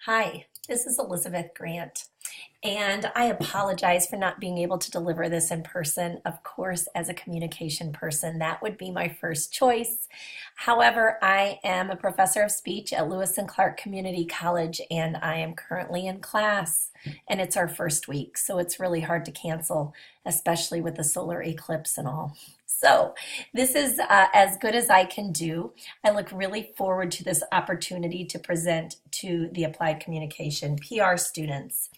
Hi, this is Elizabeth Grant, and I apologize for not being able to deliver this in person. Of course, as a communication person, that would be my first choice. However, I am a professor of speech at Lewis and Clark Community College, and I am currently in class, and it's our first week, so it's really hard to cancel, especially with the solar eclipse and all. So, this is as good as I can do. I look really forward to this opportunity to present to the Applied Communication PR students.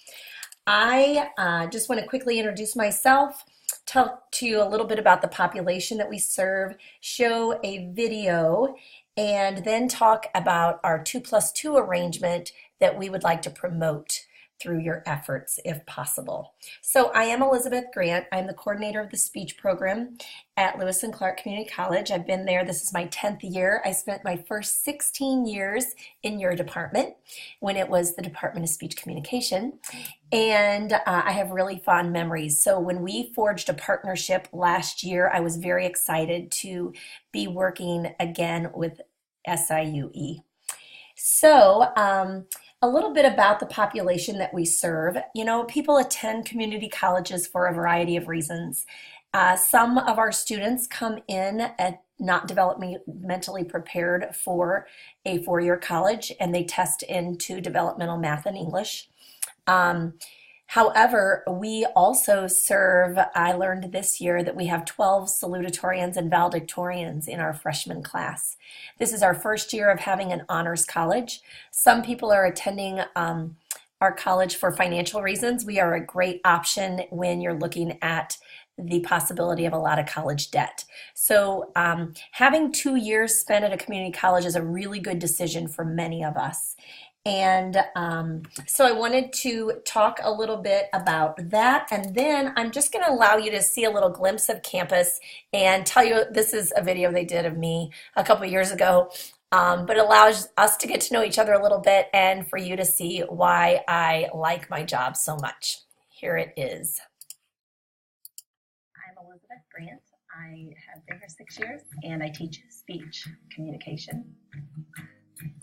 I just want to quickly introduce myself, tell to you a little bit about the population that we serve, show a video, and then talk about our 2+2 arrangement that we would like to promote through your efforts if possible. So I am Elizabeth Grant. I'm the coordinator of the speech program at Lewis and Clark Community College. I've been there. This is my 10th year. I spent my first 16 years in your department when it was the Department of Speech Communication. And I have really fond memories. So when we forged a partnership last year, I was very excited to be working again with SIUE. So, a little bit about the population that we serve. You know, people attend community colleges for a variety of reasons. Some of our students come in at not developmentally prepared for a four-year college, and they test into developmental math and English. However, we also serve, I learned this year that we have 12 salutatorians and valedictorians in our freshman class. This is our first year of having an honors college. Some people are attending our college for financial reasons. We are a great option when you're looking at the possibility of a lot of college debt. So having 2 years spent at a community college is a really good decision for many of us. And so I wanted to talk a little bit about that, and then I'm just going to allow you to see a little glimpse of campus and tell you this is a video they did of me a couple years ago, but it allows us to get to know each other a little bit and for you to see why I like my job so much. Here it is. I'm Elizabeth Grant. I have been here 6 years and I teach speech communication.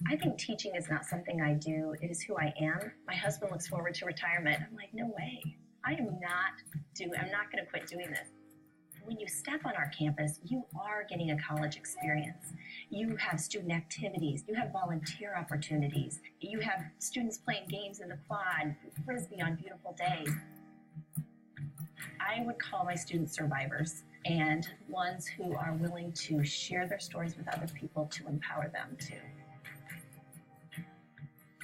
I think teaching is not something I do, it is who I am. My husband looks forward to retirement. I'm like, no way. I'm not going to quit doing this. When you step on our campus, you are getting a college experience. You have student activities, you have volunteer opportunities, you have students playing games in the quad, frisbee on beautiful days. I would call my students survivors and ones who are willing to share their stories with other people to empower them too.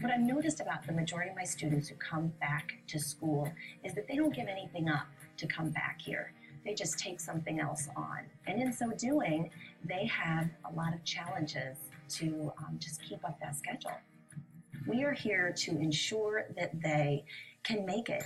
What I've noticed about the majority of my students who come back to school is that they don't give anything up to come back here. They just take something else on. And in so doing, they have a lot of challenges to just keep up that schedule. We are here to ensure that they can make it.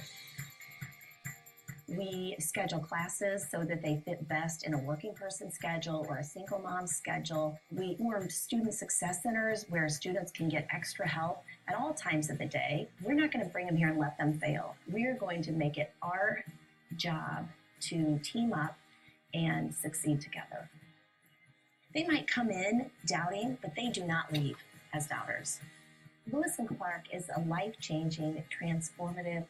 We schedule classes so that they fit best in a working person schedule or a single mom schedule. We form student success centers where students can get extra help at all times of the day. We're not going to bring them here and let them fail. We're going to make it our job to team up and succeed together. They might come in doubting, but they do not leave as doubters. Lewis and Clark is a life-changing, transformative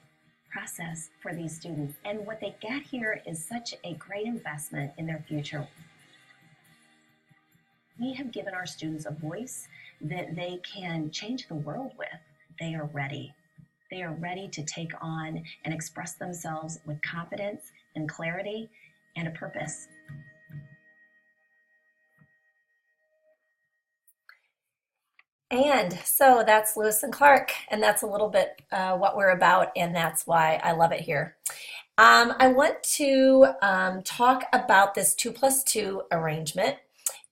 process for these students, and what they get here is such a great investment in their future. We have given our students a voice that they can change the world with. They are ready. They are ready to take on and express themselves with confidence and clarity and a purpose. And so that's Lewis and Clark, and that's a little bit what we're about, and that's why I love it here. I want to talk about this 2+2 arrangement,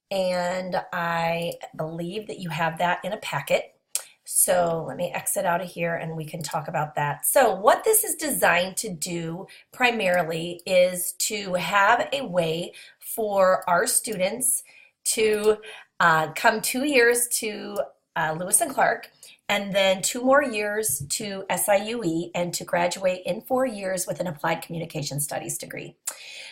and I believe that you have that in a packet. So let me exit out of here and we can talk about that. So what this is designed to do primarily is to have a way for our students to come 2 years to Lewis and Clark, and then 2 more years to SIUE, and to graduate in 4 years with an applied communication studies degree.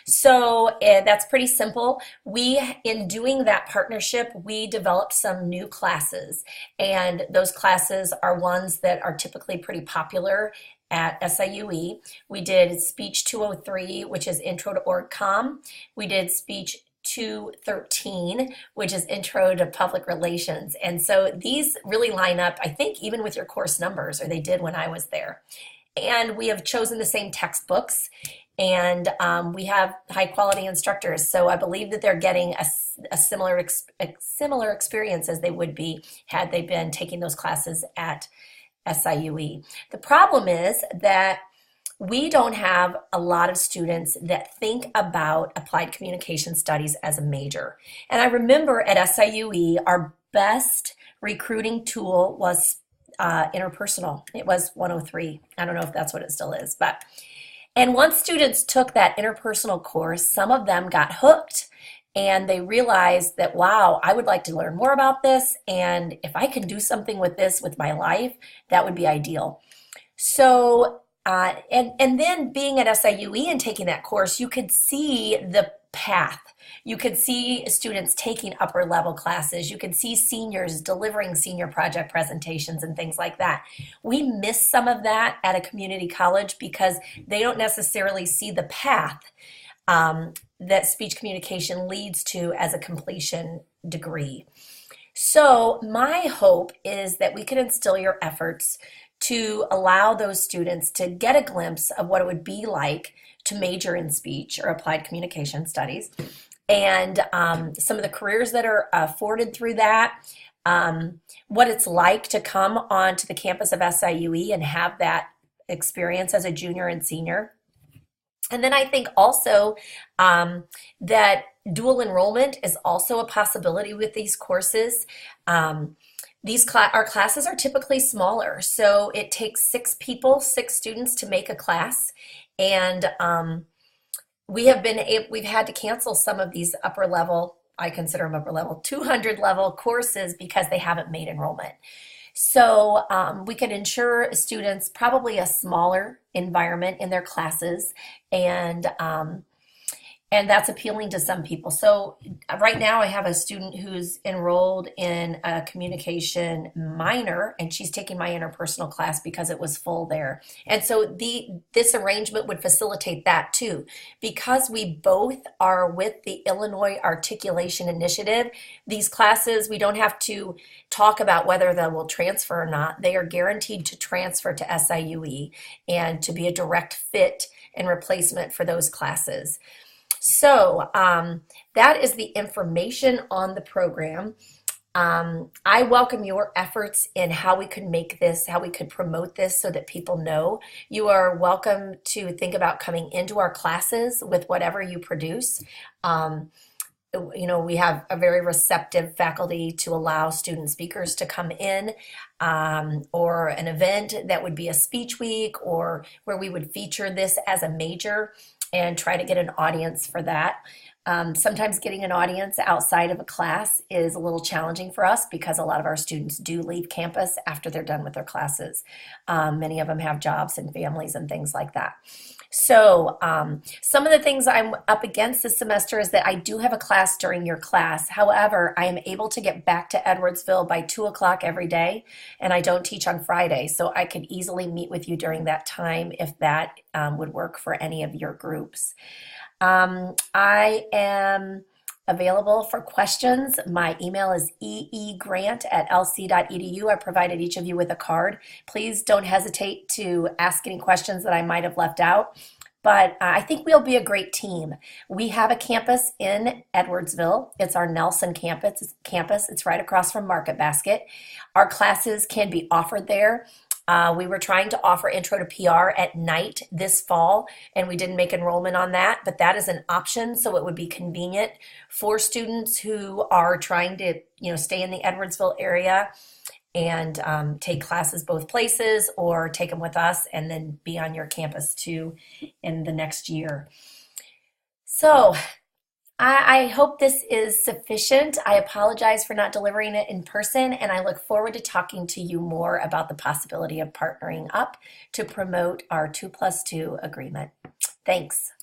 So that's pretty simple. In doing that partnership, we developed some new classes, and those classes are ones that are typically pretty popular at SIUE. We did Speech 203, which is Intro to OrgComm. We did Speech 213, which is Intro to Public Relations. And so these really line up, I think, even with your course numbers, or they did when I was there. And we have chosen the same textbooks, and we have high quality instructors. So I believe that they're getting a similar experience as they would be had they been taking those classes at SIUE. The problem is that we don't have a lot of students that think about applied communication studies as a major. And I remember at SIUE, our best recruiting tool was interpersonal. It was 103. I don't know if that's what it still is, and once students took that interpersonal course, some of them got hooked, and they realized that, wow, I would like to learn more about this, and if I can do something with this with my life, that would be ideal. So, and then being at SIUE and taking that course, you could see the path. You could see students taking upper level classes. You could see seniors delivering senior project presentations and things like that. We miss some of that at a community college because they don't necessarily see the path that speech communication leads to as a completion degree. So my hope is that we can instill your efforts to allow those students to get a glimpse of what it would be like to major in speech or applied communication studies, and some of the careers that are afforded through that, what it's like to come onto the campus of SIUE and have that experience as a junior and senior. And then I think also that dual enrollment is also a possibility with these courses. Our classes are typically smaller, so it takes 6 students to make a class, and we've had to cancel some of these upper level, I consider them upper level, 200 level courses because they haven't made enrollment. So we can ensure students probably a smaller environment in their classes, and that's appealing to some people. So right now I have a student who's enrolled in a communication minor, and she's taking my interpersonal class because it was full there. And so this arrangement would facilitate that too. Because we both are with the Illinois Articulation Initiative, these classes, we don't have to talk about whether they will transfer or not. They are guaranteed to transfer to SIUE and to be a direct fit and replacement for those classes. So that is the information on the program. I welcome your efforts in how we could make this, how we could promote this so that people know. You are welcome to think about coming into our classes with whatever you produce. We have a very receptive faculty to allow student speakers to come in, or an event that would be a speech week, or where we would feature this as a major and try to get an audience for that. Sometimes getting an audience outside of a class is a little challenging for us because a lot of our students do leave campus after they're done with their classes. Many of them have jobs and families and things like that. So some of the things I'm up against this semester is that I do have a class during your class. However, I am able to get back to Edwardsville by 2 o'clock every day, and I don't teach on Friday. So I could easily meet with you during that time if that would work for any of your groups. I am available for questions. My email is eegrant@lc.edu. I provided each of you with a card. Please don't hesitate to ask any questions that I might have left out. But I think we'll be a great team. We have a campus in Edwardsville. It's our Nelson campus. It's right across from Market Basket. Our classes can be offered there. We were trying to offer Intro to PR at night this fall, and we didn't make enrollment on that, but that is an option, so it would be convenient for students who are trying to, stay in the Edwardsville area and take classes both places, or take them with us and then be on your campus too in the next year. So I hope this is sufficient. I apologize for not delivering it in person, and I look forward to talking to you more about the possibility of partnering up to promote our 2+2 agreement. Thanks.